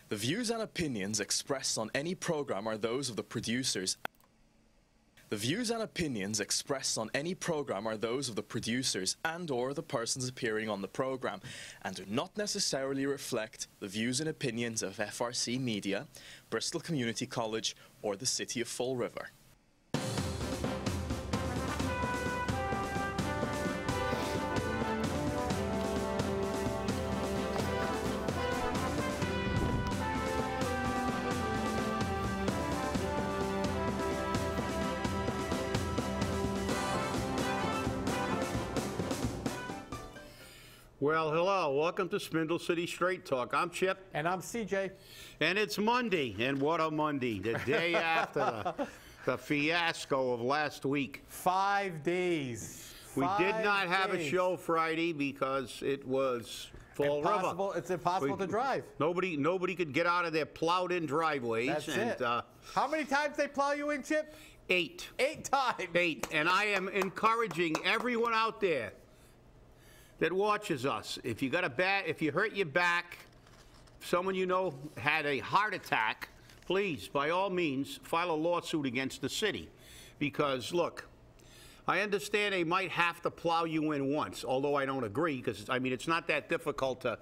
The views and opinions expressed on any program are those of the producers. The views and opinions expressed on any program are those of the producers and/or the persons appearing on the program, and do not necessarily reflect the views and opinions of FRC Media, Bristol Community College, or the City of Fall River. Well, hello. Welcome to Spindle City Straight Talk. I'm Chip. And I'm CJ. And it's Monday. And what a Monday. The day after the fiasco of last week. 5 days. We did not have a show Friday because it was Fall River. It's impossible to drive. Nobody could get out of their plowed-in driveways. That's it. How many times they plow you in, Chip? 8. 8 times. 8. And I am encouraging everyone out there that watches us, if you hurt your back, someone you know had a heart attack, please, by all means, file a lawsuit against the city. Because, look, I understand they might have to plow you in once, although I don't agree, because, I mean, it's not that difficult to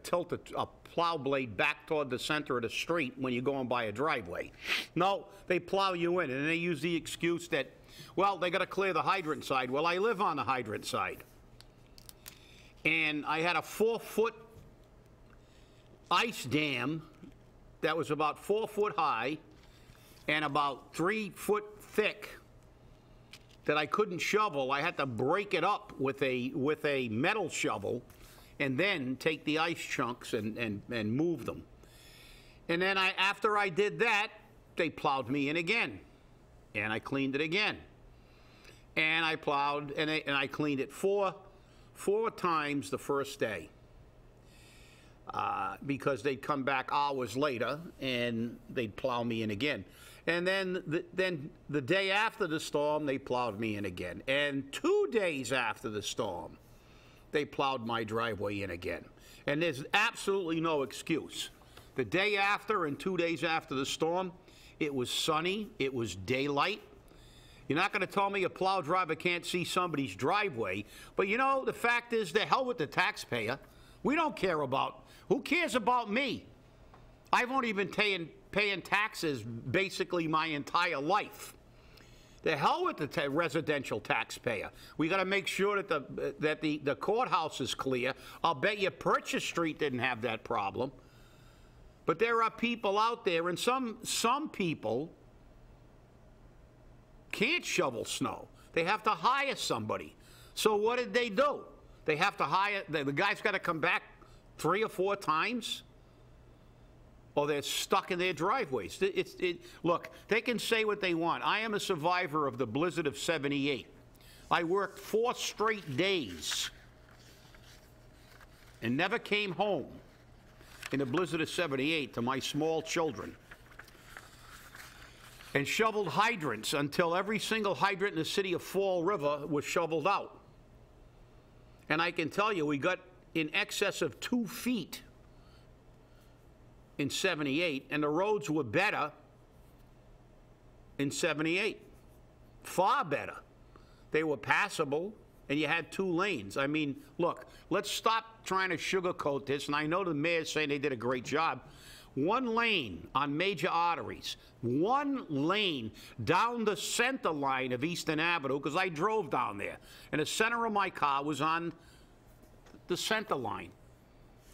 tilt a plow blade back toward the center of the street when you're going by a driveway. No, they plow you in, and they use the excuse that, well, they got to clear the hydrant side. Well, I live on the hydrant side. And I had a 4-foot ice dam that was about 4 foot high and about 3 foot thick that I couldn't shovel. I had to break it up with a metal shovel and then take the ice chunks and move them. And then after I did that, they plowed me in again. And I cleaned it again. And I plowed and I cleaned it four times the first day because they'd come back hours later and they'd plow me in again. And then the day after the storm, they plowed me in again. And 2 days after the storm, they plowed my driveway in again. And there's absolutely no excuse. The day after and 2 days after the storm, it was sunny, it was daylight. You're not going to tell me a plow driver can't see somebody's driveway. But, you know, the fact is, the hell with the taxpayer. We don't care about, who cares about me? I've only been paying taxes basically my entire life. The hell with the residential taxpayer. We got to make sure that the courthouse is clear. I'll bet you Purchase Street didn't have that problem. But there are people out there, and some people can't shovel snow. They have to hire somebody. So what did they do? They have to hire, the guy's got to come back 3 or 4 times, or they're stuck in their driveways. Look, they can say what they want. I am a survivor of the blizzard of '78. I worked 4 straight days and never came home in the blizzard of '78 to my small children, and shoveled hydrants until every single hydrant in the city of Fall River was shoveled out. And I can tell you, we got in excess of 2 feet in '78, and the roads were better in '78. Far better. They were passable, and you had 2 lanes. I mean, look, let's stop trying to sugarcoat this, and I know the mayor's saying they did a great job. 1 lane on major arteries, 1 lane down the center line of Eastern Avenue, because I drove down there, and the center of my car was on the center line.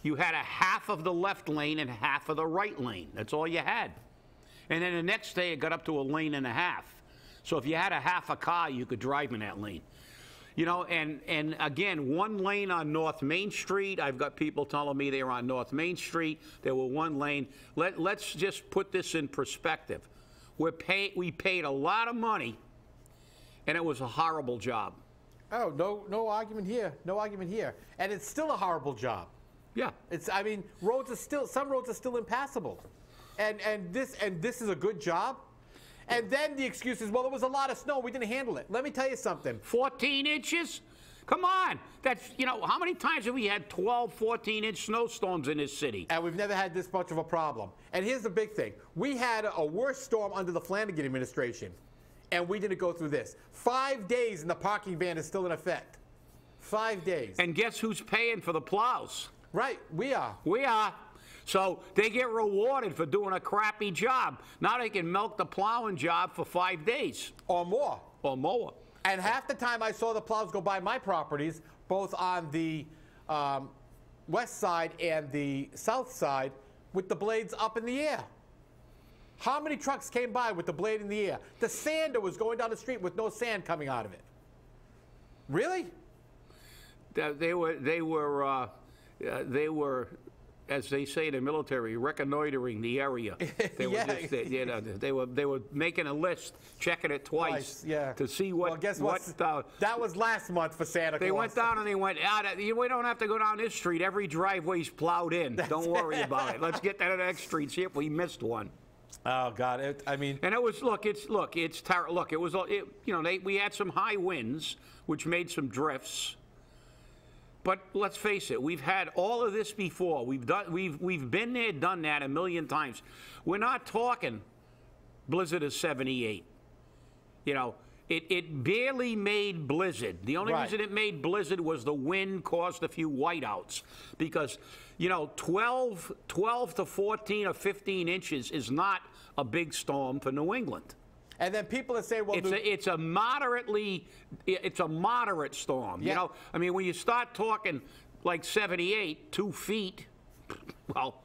You had a half of the left lane and half of the right lane. That's all you had. And then the next day, it got up to 1.5 lanes. So if you had a half a car, you could drive in that lane. You know, and again, 1 lane on North Main Street. I've got people telling me they were on North Main Street. There were 1 lane. Let's just put this in perspective. We paid a lot of money, and it was a horrible job. Oh, no argument here. No argument here. And it's still a horrible job. Yeah. I mean, some roads are still impassable. And this is a good job. And then the excuse is, well, there was a lot of snow, we didn't handle it. Let me tell you something. 14 inches? Come on. That's, you know, how many times have we had 12, 14-inch snowstorms in this city? And we've never had this much of a problem. And here's the big thing. We had a worse storm under the Flanagan administration, and we didn't go through this. 5 days and the parking ban is still in effect. 5 days. And guess who's paying for the plows? Right, we are. We are. So they get rewarded for doing a crappy job. Now they can milk the plowing job for 5 days. Or more. Or more. And half the time I saw the plows go by my properties, both on the west side and the south side, with the blades up in the air. How many trucks came by with the blade in the air? The sander was going down the street with no sand coming out of it. Really? They were, as they say in the military, reconnoitering the area. They were Yeah. just, they were making a list, checking it twice, yeah. to see what. Well, guess what? That was last month for Santa Claus. They went down and they went, we don't have to go down this street. Every driveway's plowed in. Don't worry about it. Let's get to the next street, see if we missed one. Oh God! I mean, and it was it's terrible. Look, it was we had some high winds, which made some drifts. But let's face it, we've had all of this before. We've been there, done that a million times. We're not talking blizzard of '78. You know, it barely made blizzard. The only reason it made blizzard was the wind caused a few whiteouts. Because, you know, 12 to 14 or 15 inches is not a big storm for New England. and then people are saying, well, it's a moderate storm. Yeah. You know, I mean, when you start talking like 78, 2 feet, well,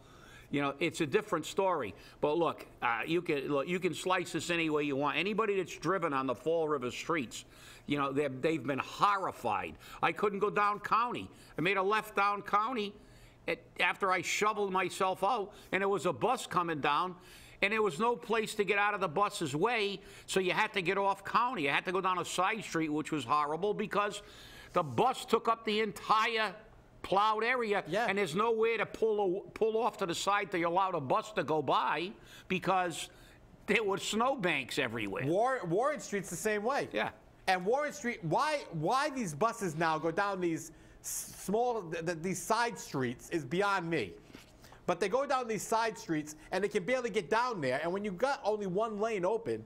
you know, it's a different story. But look, you can slice this any way you want. Anybody that's driven on the Fall River streets, you know, they've been horrified. I couldn't go down county. I made a left down county after I shoveled myself out, and there was a bus coming down, and there was no place to get out of the bus's way, so you had to get off county. You had to go down a side street, which was horrible because the bus took up the entire plowed area, and there's nowhere to pull off to the side to allow the bus to go by because there were snowbanks everywhere. Warren Street's the same way. Yeah. And Warren Street, why these buses now go down these these side streets is beyond me. But they go down these side streets and they can barely get down there. And when you've got only one lane open,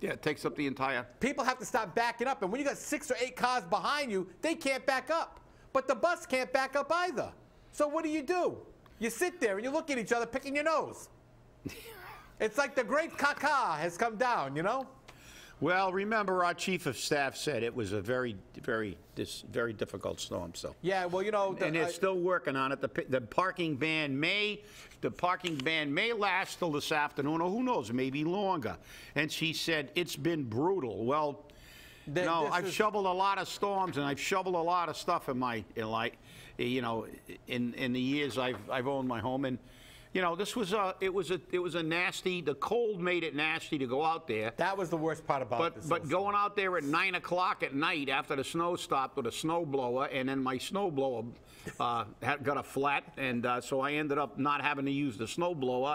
yeah, it takes up the entire. People have to stop backing up. And when you got 6 or 8 cars behind you, they can't back up. But the bus can't back up either. So what do? You sit there and you look at each other picking your nose. It's like the great caca has come down, you know? Well, remember our chief of staff said it was a very difficult storm. So yeah, well, you know, and they're still working on it. The parking ban may last till this afternoon, or who knows, maybe longer. And she said it's been brutal. Well, no, I've shoveled a lot of storms and I've shoveled a lot of stuff in the years I've owned my home. And you know, this was it was a nasty. The cold made it nasty to go out there. That was the worst part about this. But going out there at 9 o'clock at night after the snow stopped with a snowblower, and then my snowblower got a flat, and so I ended up not having to use the snowblower.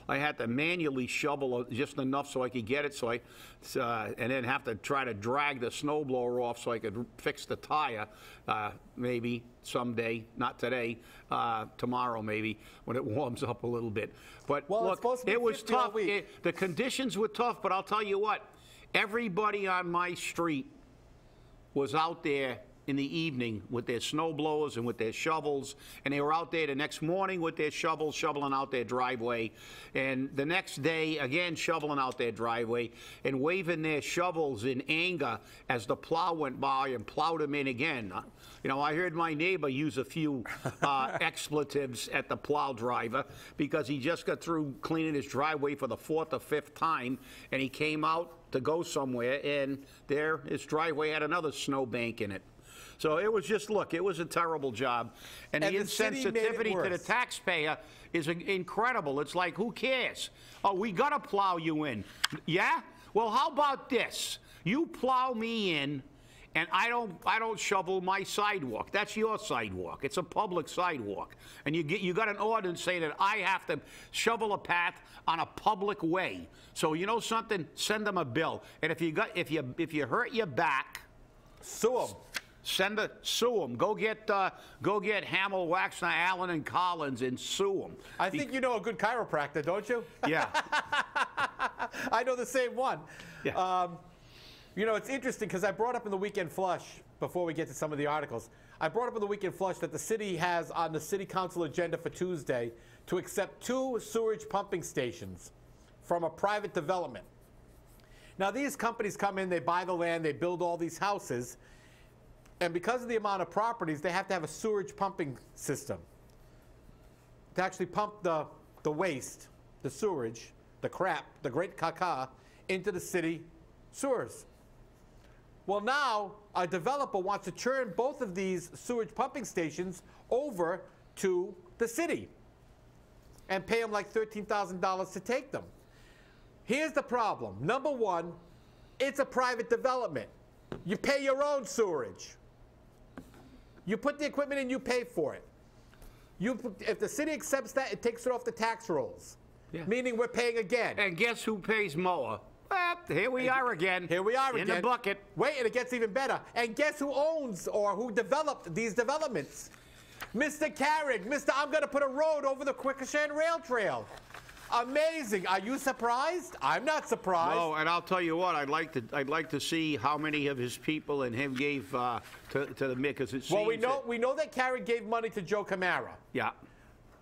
I had to manually shovel just enough so I could get it, and then have to try to drag the snowblower off so I could fix the tire. Maybe someday, not today, tomorrow maybe, when it warms up a little bit. But look, it was tough. The conditions were tough, but I'll tell you what, everybody on my street was out there in the evening with their snow blowers and with their shovels, and they were out there the next morning with their shovels, shoveling out their driveway, and the next day again shoveling out their driveway and waving their shovels in anger as the plow went by and plowed them in again. You know, I heard my neighbor use a few expletives at the plow driver because he just got through cleaning his driveway for the 4th or 5th time, and he came out to go somewhere, and there his driveway had another snowbank in it. So it was just, look, it was a terrible job. And the insensitivity to the taxpayer is incredible. It's like, who cares? Oh, we got to plow you in. Yeah? Well, how about this? You plow me in, and I don't shovel my sidewalk. That's your sidewalk. It's a public sidewalk. And you got an ordinance saying that I have to shovel a path on a public way. So you know something? Send them a bill. And if you hurt your back, sue them. Sue them. Go get Hamill, Waxner, Allen, and Collins and sue them. I think you know a good chiropractor, don't you? Yeah. I know the same one. Yeah. You know, it's interesting because I brought up in the Weekend Flush, before we get to some of the articles, I brought up in the Weekend Flush that the city has on the city council agenda for Tuesday to accept 2 sewage pumping stations from a private development. Now, these companies come in, they buy the land, they build all these houses, and because of the amount of properties, they have to have a sewage pumping system to actually pump the waste, the sewage, the crap, the great caca, into the city sewers. Well, now a developer wants to turn both of these sewage pumping stations over to the city and pay them like $13,000 to take them. Here's the problem. Number one, it's a private development. You pay your own sewerage. You put the equipment in, you pay for it. If the city accepts that, it takes it off the tax rolls, meaning we're paying again. And guess who pays more? Well, here we are again. Here we are again. In the bucket. Wait, and it gets even better. And guess who owns or who developed these developments? Mr. Carrig. I'm going to put a road over the Quikasham Rail Trail. Amazing. Are you surprised? I'm not surprised. No, and I'll tell you what. I'd like to see how many of his people and him gave to the because it seems. Well, we know that Carrig gave money to Joe Camara. Yeah.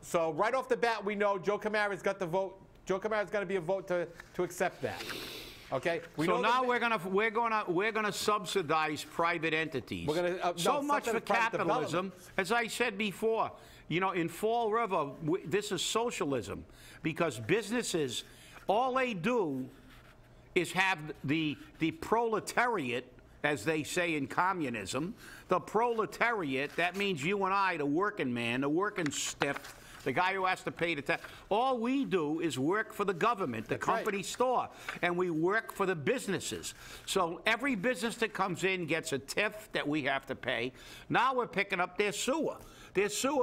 So right off the bat, we know Joe Camara's got the vote. Joe Camara's going to be a vote to accept that. Okay. So now we're gonna subsidize private entities. We're gonna so much for capitalism. As I said before, you know, in Fall River, this is socialism because businesses, all they do is have the proletariat, as they say in communism, the proletariat. That means you and I, the working man, the working stiff. The guy who has to pay the tax. All we do is work for the government, the company store, and we work for the businesses. So every business that comes in gets a TIF that we have to pay. Now we're picking up their sewer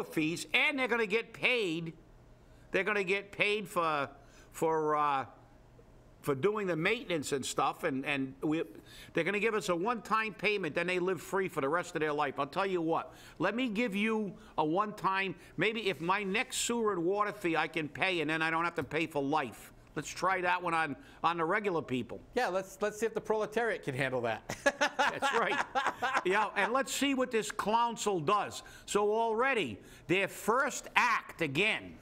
fees, and they're going to get paid. They're going to get paid for doing the maintenance and stuff, and they're going to give us a one-time payment, then they live free for the rest of their life. I'll tell you what, let me give you a one-time, maybe if my next sewer and water fee I can pay, and then I don't have to pay for life. Let's try that one on the regular people. Yeah, let's see if the proletariat can handle that. That's right. Yeah, and let's see what this council does. So already, their first act again,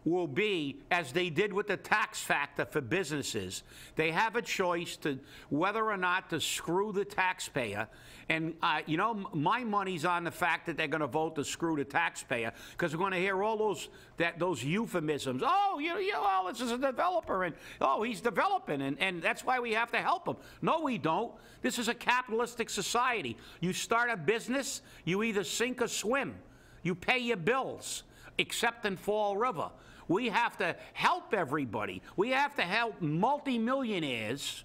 will be, as they did with the tax factor for businesses, they have a choice to whether or not to screw the taxpayer. And, you know, my money's on the fact that they're going to vote to screw the taxpayer because we're going to hear all those euphemisms. Oh, well, this is a developer, and, oh, he's developing, and that's why we have to help him. No, we don't. This is a capitalistic society. You start a business, you either sink or swim. You pay your bills, except in Fall River. We have to help everybody. We have to help multimillionaires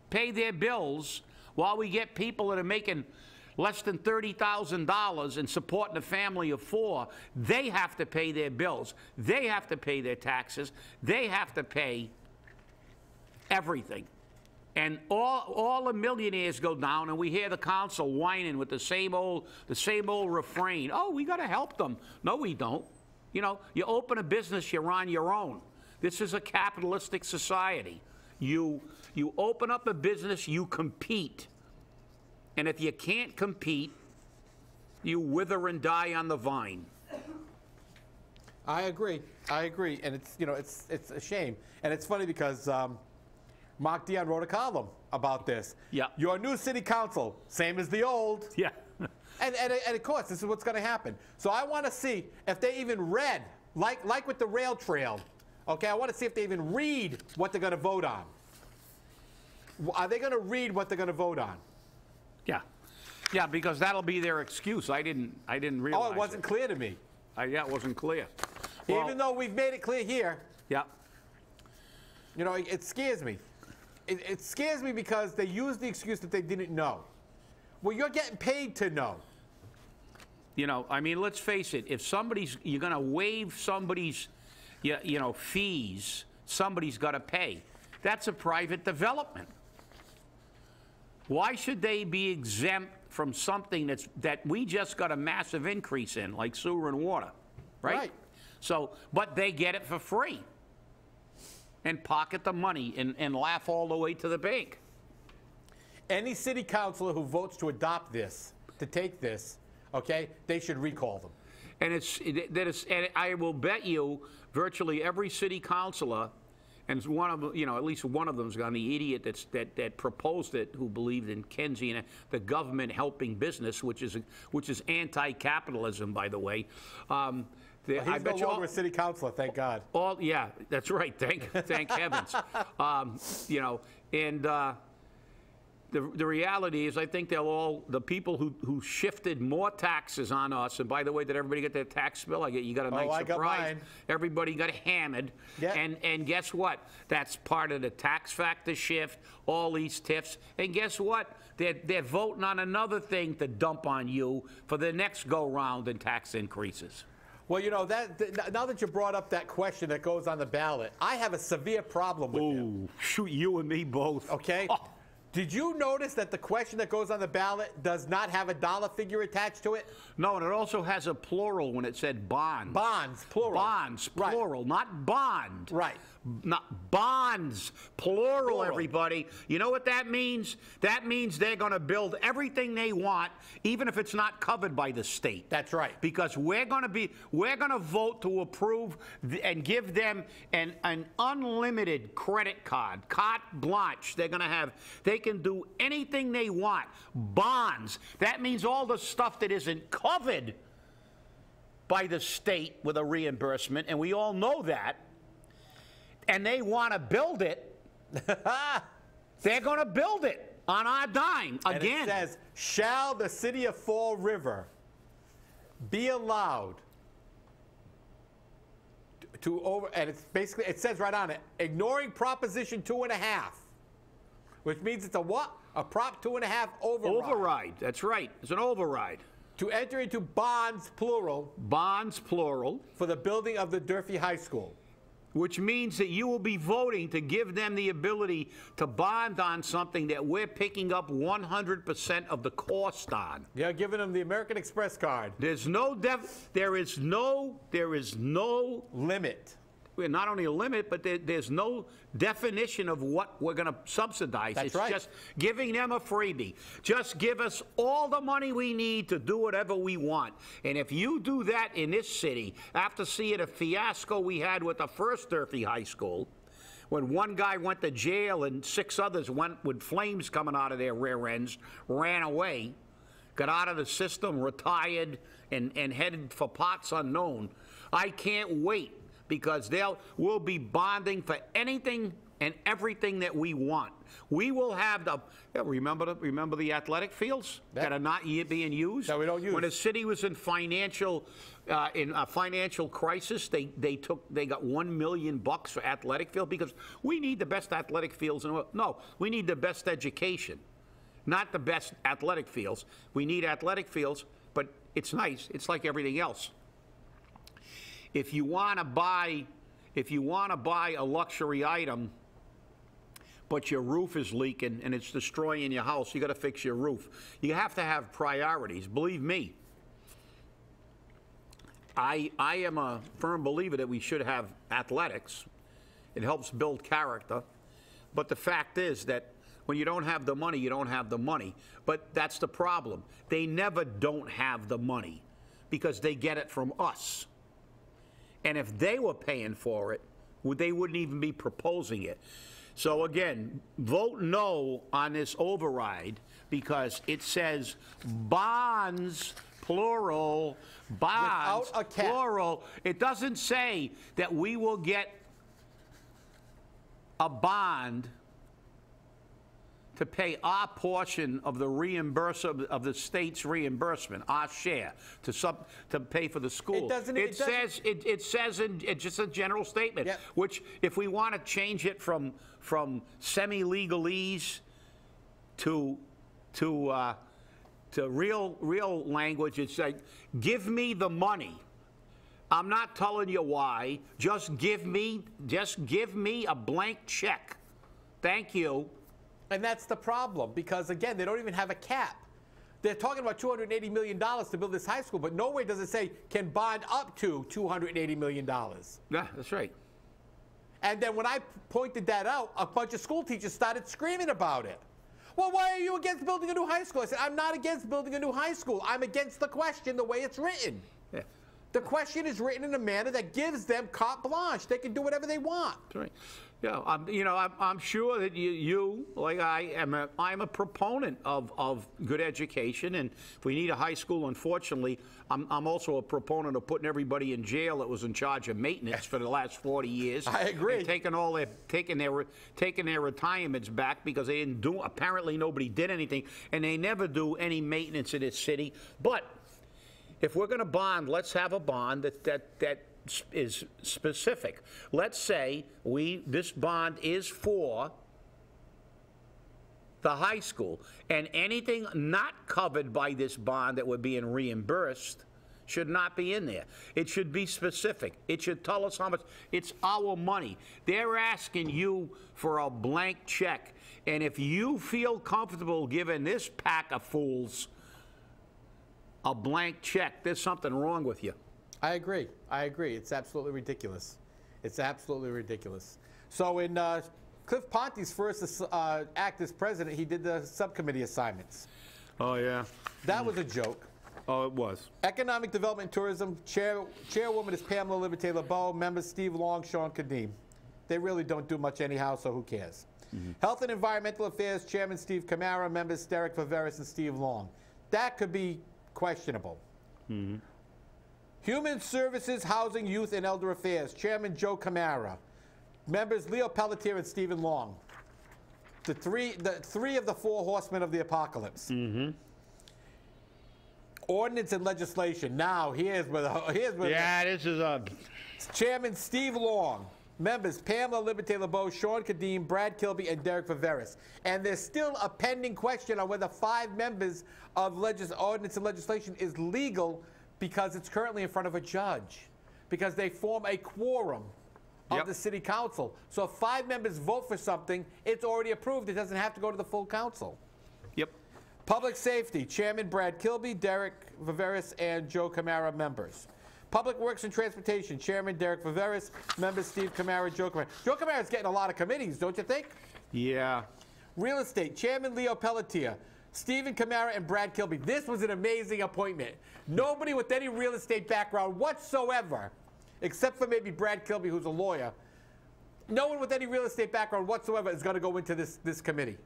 pay their bills while we get people that are making less than $30,000 and supporting a family of 4. They have to pay their bills. They have to pay their taxes. They have to pay everything. And all the millionaires go down, and we hear the council whining with the same old refrain. Oh, we got to help them. No, we don't. You know, you open a business, you're on your own. This is a capitalistic society. You open up a business, you compete. And if you can't compete, you wither and die on the vine. I agree. And it's a shame. And it's funny because Mark Dion wrote a column about this. Yeah. Your new city council, same as the old. Yeah. And of course, this is what's going to happen. So I want to see if they even read, like with the rail trail, okay, I want to see if they even read what they're going to vote on. Are they going to read what they're going to vote on? Yeah. Yeah, because that'll be their excuse. I didn't realize. Oh, it wasn't clear to me. Yeah, it wasn't clear. Well, even though we've made it clear here. Yeah. You know, it scares me. It scares me because they use the excuse that they didn't know. Well, you're getting paid to know. You know, I mean, let's face it. If you're going to waive somebody's, fees, somebody's got to pay. That's a private development. Why should they be exempt from something that we just got a massive increase in, like sewer and water, right? Right. So, but they get it for free and pocket the money and laugh all the way to the bank. Any city councilor who votes to adopt this, to take this, okay, they should recall them. And I will bet you virtually every city councilor, and one of them, at least one of them's gone, the idiot that proposed it, who believed in Keynesian, the government helping business, which is anti-capitalism, I He's bet no longer a city councilor, thank God. Yeah, that's right. Thank heavens. The reality is, I think the people who shifted more taxes on us, and by the way, did everybody get their tax bill? You got a nice surprise. Got mine. Everybody got hammered. Yeah. And guess what? That's part of the tax factor shift, all these TIFs. And guess what? They're voting on another thing to dump on you for the next go-round in tax increases. Well, now that you brought up that question that goes on the ballot, I have a severe problem with him. Shoot, you and me both. Okay? Oh. Did you notice that the question that goes on the ballot does not have a dollar figure attached to it? No, and it also has a plural when it said bond. Bonds, plural. Bonds, plural, right. not bond. Right. Not bonds, plural, everybody. You know what that means? That means they're going to build everything they want, even if it's not covered by the state. That's right. Because we're going to vote to approve and give them an unlimited credit card, carte blanche. They can do anything they want. Bonds. That means all the stuff that isn't covered by the state with a reimbursement, and we all know that. And they want to build it. They're going to build it on our dime again. And it says, shall the city of Fall River be allowed and it's basically, it says right on it, ignoring Proposition 2.5, which means it's a what? A Prop 2.5 override. Override, that's right. It's an override. To enter into bonds, plural. Bonds, plural. For the building of the Durfee High School. Which means that you will be voting to give them the ability to bond on something that we're picking up 100% of the cost on. You're giving them the American Express card. There is no limit. Not only a limit, but there's no definition of what we're going to subsidize. That's right. It's just giving them a freebie. Just give us all the money we need to do whatever we want. And if you do that in this city, after seeing a fiasco we had with the first Durfee High School, when one guy went to jail and 6 others went with flames coming out of their rear ends, ran away, got out of the system, retired, and headed for parts unknown, I can't wait. Because we'll be bonding for anything and everything that we want. We will have remember the athletic fields that are not being used? No, we don't use. When the city was in a financial crisis, they got $1 million for athletic field because we need the best athletic fields in the world. No, we need the best education, not the best athletic fields. We need athletic fields, but it's nice. It's like everything else. If you want to buy a luxury item, but your roof is leaking and it's destroying your house, you got to fix your roof. You have to have priorities. Believe me, I am a firm believer that we should have athletics. It helps build character. But the fact is that when you don't have the money, you don't have the money. But that's the problem. They never don't have the money because they get it from us. And if they were paying for it, they wouldn't even be proposing it. So again, vote no on this override because it says bonds, plural, bonds, without a cap. Plural. It doesn't say that we will get a bond to pay our portion of the reimbursement of the state's reimbursement, our share, to pay for the school. It says it's just a general statement. Yep. Which, if we want to change it from semi-legalese to real language, it's like, give me the money. I'm not telling you why. Just give me a blank check. Thank you. And that's the problem, because, again, they don't even have a cap. They're talking about $280 million to build this high school, but nowhere does it say can bond up to $280 million. Yeah, that's right. And then when I pointed that out, a bunch of school teachers started screaming about it. Well, why are you against building a new high school? I said, I'm not against building a new high school. I'm against the question the way it's written. Yeah. The question is written in a manner that gives them carte blanche. They can do whatever they want. That's right. Yeah, I'm sure that you like I'm a proponent of good education, and if we need a high school, unfortunately, I'm also a proponent of putting everybody in jail that was in charge of maintenance for the last 40 years. I agree. And taking their retirements back because they didn't do. Apparently, nobody did anything, and they never do any maintenance in this city. But if we're going to bond, let's have a bond that is specific. Let's say this bond is for the high school, and anything not covered by this bond that we're being reimbursed should not be in there. It should be specific. It should tell us how much. It's our money. They're asking you for a blank check, and if you feel comfortable giving this pack of fools a blank check, there's something wrong with you. I agree. I agree. It's absolutely ridiculous. It's absolutely ridiculous. So in Cliff Ponte's first act as president, he did the subcommittee assignments. Oh, yeah. That was a joke. Oh, it was. Economic Development and Tourism, chairwoman is Pamela Liberté-LeBeau, members Steve Long, Sean Kadim. They really don't do much anyhow, so who cares? Health and Environmental Affairs, Chairman Steve Camara, members Derek Viveris and Steve Long. That could be questionable. Human Services, Housing, Youth, and Elder Affairs, Chairman Joe Camara. Members Leo Pelletier and Stephen Long. The three of the four horsemen of the apocalypse. Ordinance and Legislation. Now, here's where this is a... Chairman Steve Long. Members Pamela Liberté-LeBeau, Sean Kadim, Brad Kilby, and Derek Viveris. And there's still a pending question on whether 5 members of Ordinance and Legislation is legal, because it's currently in front of a judge, because they form a quorum of the city council. So if 5 members vote for something, it's already approved. It doesn't have to go to the full council. Yep. Public Safety, Chairman Brad Kilby, Derek Viveris, and Joe Camara, members. Public Works and Transportation, Chairman Derek Viveris, members Steve Camara, Joe Camara. Joe Camara's getting a lot of committees, don't you think? Yeah. Real Estate, Chairman Leo Pelletier, Stephen Camara, and Brad Kilby. This was an amazing appointment. Nobody with any real estate background whatsoever, except for maybe Brad Kilby, who's a lawyer. No one with any real estate background whatsoever is going to go into this committee.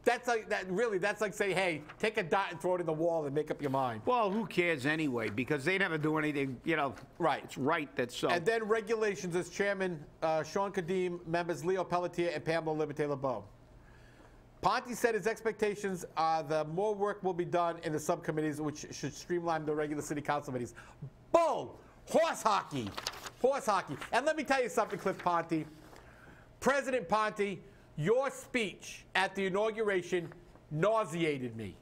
That's like saying, hey, take a dot and throw it in the wall and make up your mind. Well, who cares anyway? Because they never do anything, Right. It's right, that's so. And then Regulations as Chairman Sean Kadim, members Leo Pelletier and Pamela Liberté-LeBeau. Ponte said his expectations are the more work will be done in the subcommittees, which should streamline the regular city council meetings. Bull! Horse hockey! Horse hockey. And let me tell you something, Cliff Ponte. President Ponte, your speech at the inauguration nauseated me.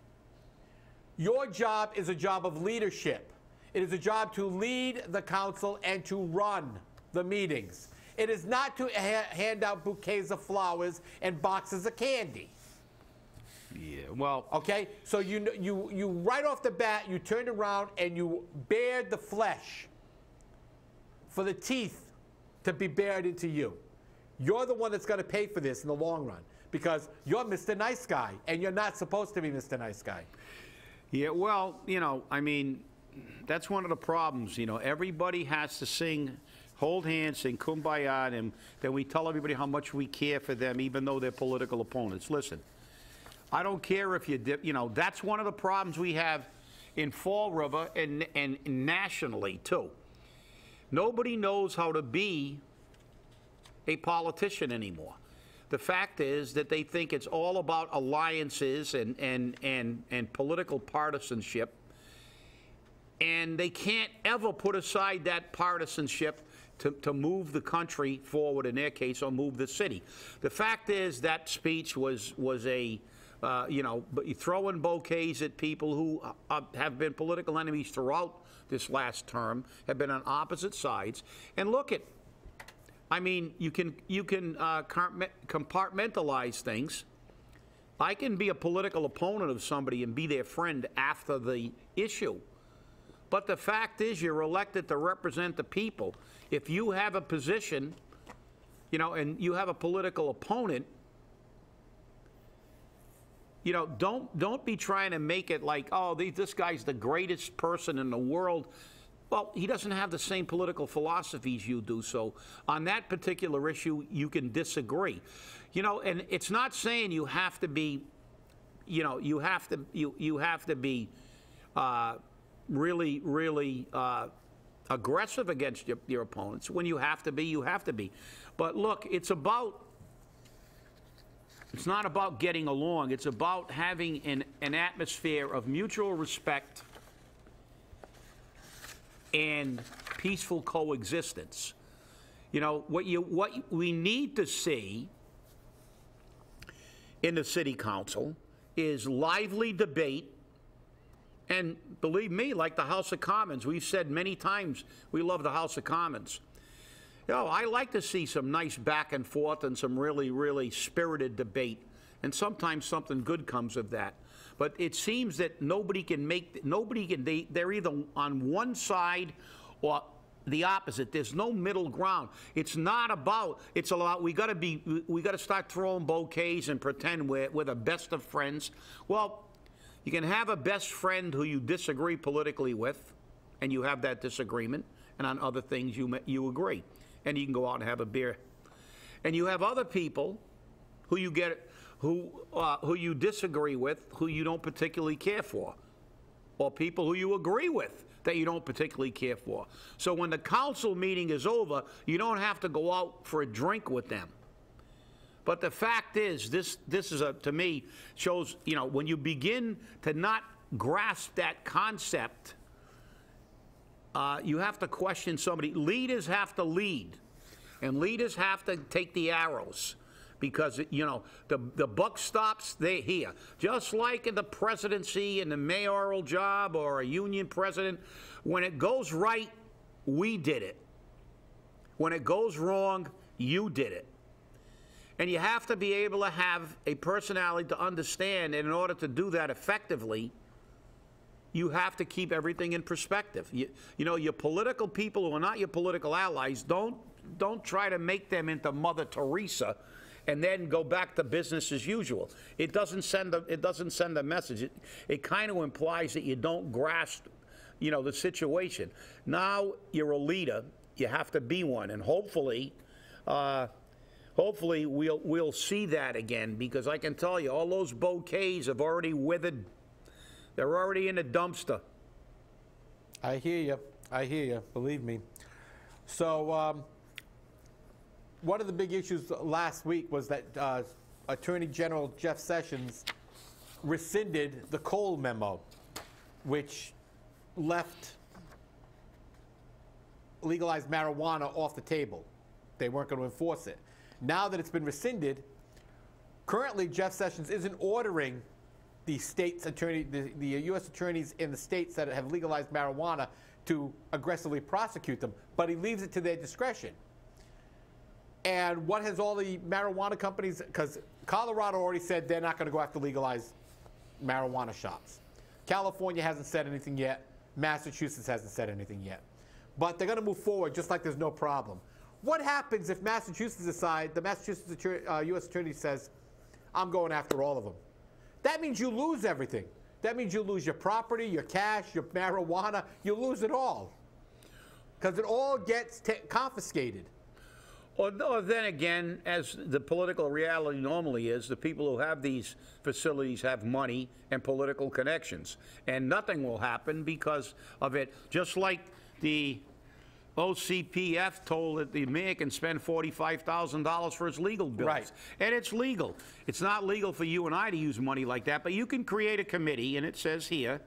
Your job is a job of leadership. It is a job to lead the council and to run the meetings. It is not to hand out bouquets of flowers and boxes of candy. Yeah, well... Okay? So you right off the bat, you turned around and you bared the flesh for the teeth to be bared into you. You're the one that's going to pay for this in the long run, because you're Mr. Nice Guy, and you're not supposed to be Mr. Nice Guy. Yeah, well, I mean, that's one of the problems. Everybody has to hold hands, sing Kumbaya, and then we tell everybody how much we care for them, even though they're political opponents. Listen, I don't care if that's one of the problems we have in Fall River and nationally, too. Nobody knows how to be a politician anymore. The fact is that they think it's all about alliances and political partisanship, and they can't ever put aside that partisanship to move the country forward, in their case, or move the city. The fact is that speech was a throwing bouquets at people who have been political enemies throughout this last term, have been on opposite sides. And look at, I mean, you can compartmentalize things. I can be a political opponent of somebody and be their friend after the issue. But the fact is, you're elected to represent the people. If you have a position, you know, and you have a political opponent, you know, don't be trying to make it like, oh, this guy's the greatest person in the world. Well, he doesn't have the same political philosophies you do. So on that particular issue, you can disagree. You know, and it's not saying you have to be, you know, you have to be really, really aggressive against your opponents. When you have to be, you have to be. But look, it's not about getting along. It's about having an atmosphere of mutual respect and peaceful coexistence. You know, what we need to see in the city council is lively debate. And believe me, like the House of Commons, we've said many times, we love the House of Commons. You know, I like to see some nice back and forth and some really, really spirited debate. And sometimes something good comes of that. But it seems that they're either on one side or the opposite. There's no middle ground. It's about, we got to start throwing bouquets and pretend we're the best of friends. Well, you can have a best friend who you disagree politically with, and you have that disagreement, and on other things you agree. And you can go out and have a beer. And you have other people who you disagree with, who you don't particularly care for, or people who you agree with that you don't particularly care for. So when the council meeting is over, you don't have to go out for a drink with them. But the fact is, this is to me, shows, you know, when you begin to not grasp that concept, you have to question somebody. Leaders have to lead, and leaders have to take the arrows, because, you know, the buck stops here. Just like in the presidency and the mayoral job or a union president, when it goes right, we did it. When it goes wrong, you did it. And you have to be able to have a personality to understand, and in order to do that effectively, you have to keep everything in perspective. You know, your political people who are not your political allies, don't try to make them into Mother Teresa and then go back to business as usual. It doesn't send a message. It kind of implies that you don't grasp, you know, the situation. Now you're a leader. You have to be one, and hopefully we'll see that again, because I can tell you, all those bouquets have already withered. They're already in the dumpster. I hear you. I hear you. Believe me. So one of the big issues last week was that Attorney General Jeff Sessions rescinded the Cole memo, which left legalized marijuana off the table. They weren't going to enforce it. Now that it's been rescinded, currently Jeff Sessions isn't ordering the state's attorney, the U.S. attorneys in the states that have legalized marijuana to aggressively prosecute them, but he leaves it to their discretion. And what has all the marijuana companies, because Colorado already said they're not going to go after legalized marijuana shops. California hasn't said anything yet. Massachusetts hasn't said anything yet. But they're going to move forward just like there's no problem. What happens if Massachusetts decide, the Massachusetts U.S. attorney says, I'm going after all of them? That means you lose everything. That means you lose your property, your cash, your marijuana. You lose it all, because it all gets confiscated. Or then again, as the political reality normally is, the people who have these facilities have money and political connections, and nothing will happen because of it. Just like the OCPF told that the mayor can spend $45,000 for his legal bills. Right. And it's legal. It's not legal for you and I to use money like that, but you can create a committee, and it says here,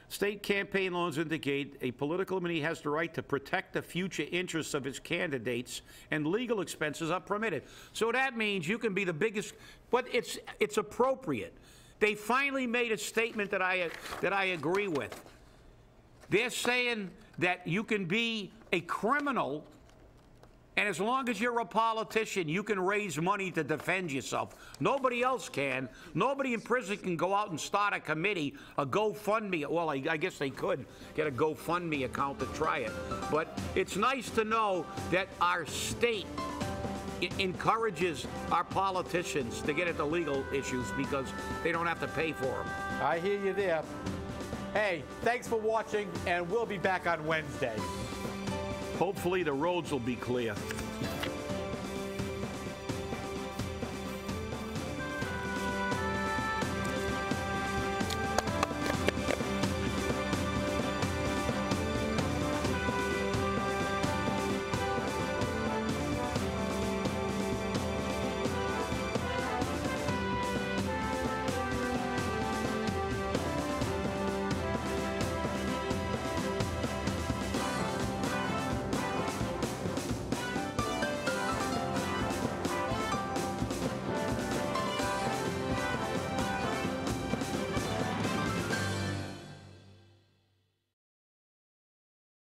state campaign laws indicate a political committee has the right to protect the future interests of its candidates, and legal expenses are permitted. So that means you can be the biggest, but it's appropriate. They finally made a statement that I agree with. They're saying that you can be a criminal And as long as you're a politician, you can raise money to defend yourself. Nobody else can. Nobody in prison can go out and start a committee, a GoFundMe. Well, I guess they could get a GoFundMe account to try it. But it's nice to know that our state encourages our politicians to get at the legal issues because they don't have to pay for them. I hear you there. Hey, thanks for watching, and we'll be back on Wednesday. Hopefully the roads will be clear.